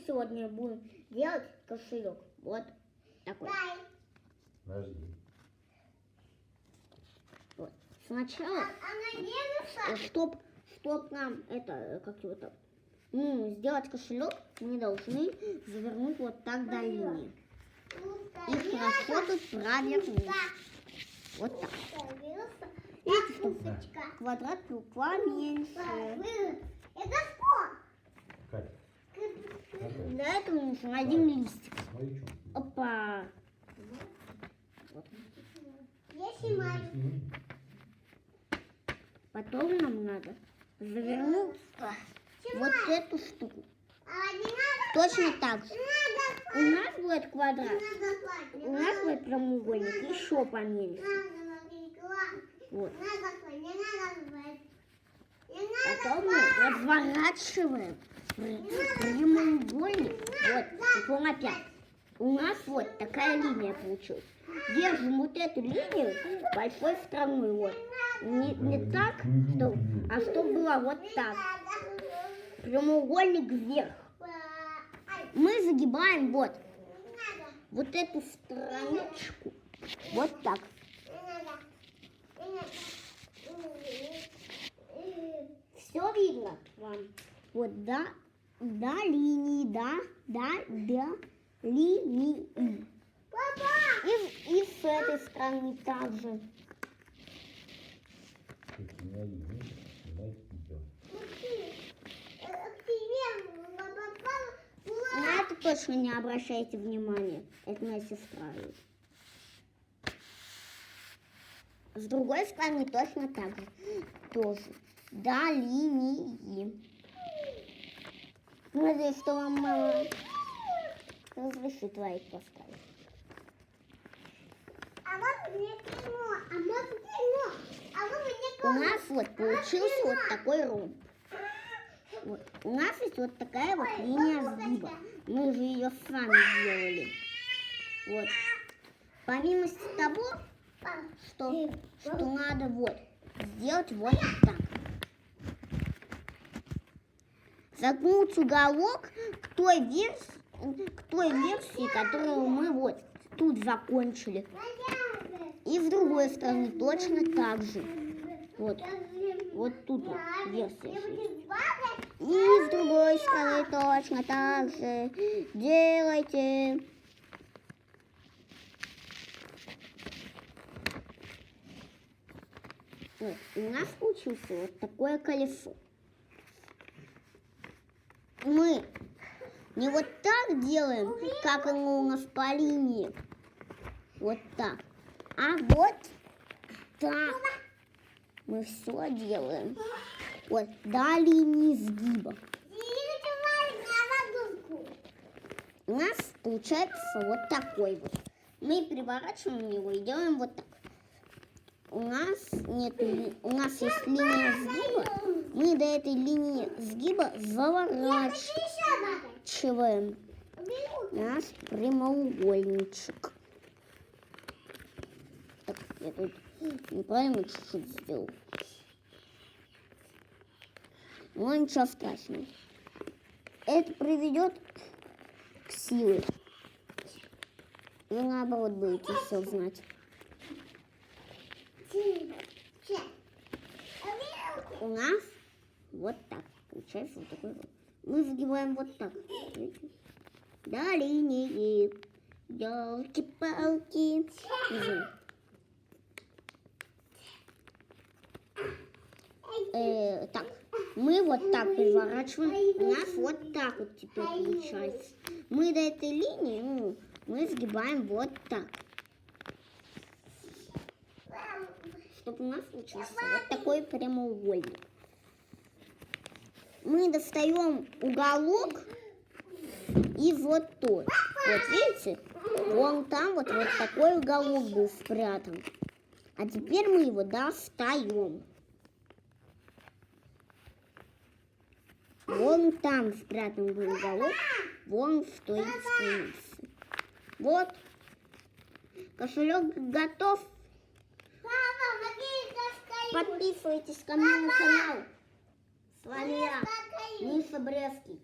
сегодня будем делать кошелек. Вот такой. Подожди. Вот. Сначала, чтоб нам это, как его там, сделать кошелек, мы должны завернуть вот так до линии. И хорошо тут провернуть. Вот так. Видите, чтобы квадрат был поменьше. Это что? Кать, Для этого нужен один листик. смотри, что. Опа. Я снимаю. Потом нам надо завернуть вот эту штуку. А не надо. Точно так же. Надо. У нас будет квадрат. Надо. У нас будет прямоугольник еще поменьше. Вот. Потом мы разворачиваем прямоугольник. Вот. Потом опять. У нас вот такая линия получилась. Держим вот эту линию большой стороной. Вот. Не так, а чтобы было вот так. Прямоугольник вверх. Мы загибаем вот эту страничку. Вот так. Все видно вам? Вот до линии, до линии. И с этой стороны также. На это точно не обращайте внимания. Это моя сестра. С другой стороны точно так же. Тоже. До линии. Надеюсь, что вам мама разрешит лайк поставить. А вот мне кино. А вот кино. А вот мне У нас вот получился вот такой ромб. Вот. У нас есть вот такая вот линия сгиба. Мы же ее сами сделали. Вот. Помимо того, что надо вот сделать вот так. Загнуть уголок к той версии, которую мы вот тут закончили. И с другой стороны точно так же. Вот тут вот версия есть. И с другой стороны точно так же делайте. Вот. У нас получилось вот такое колесо. Мы не вот так делаем, как оно у нас по линии. Вот так. А вот так. Мы все делаем. Вот до линии сгиба. У нас получается вот такой вот. Мы переворачиваем его и делаем вот так. У нас есть линия сгиба. Мы до этой линии сгиба заворачиваем. У нас прямоугольничек. Так, я тут неправильно чуть-чуть сделал. Но ничего страшного. Это приведет к силе. Вы наоборот будете все знать. У нас вот так. Получается вот такой вот. Мы загибаем вот так. Видите? До линии. Ёлки-палки. Так. Мы вот так переворачиваем. У нас вот так вот теперь получается. Мы до этой линии, мы сгибаем вот так. Чтобы у нас получился вот такой прямоугольник. Мы достаем уголок и вот тот. Вот видите? Вон там вот такой уголок был спрятан. А теперь мы его достаем. Вон там спрятан был уголок, вон в той странице. Вот. Кошелек готов. Подписывайтесь ко мне на канал. С вами я, Миша Брестский.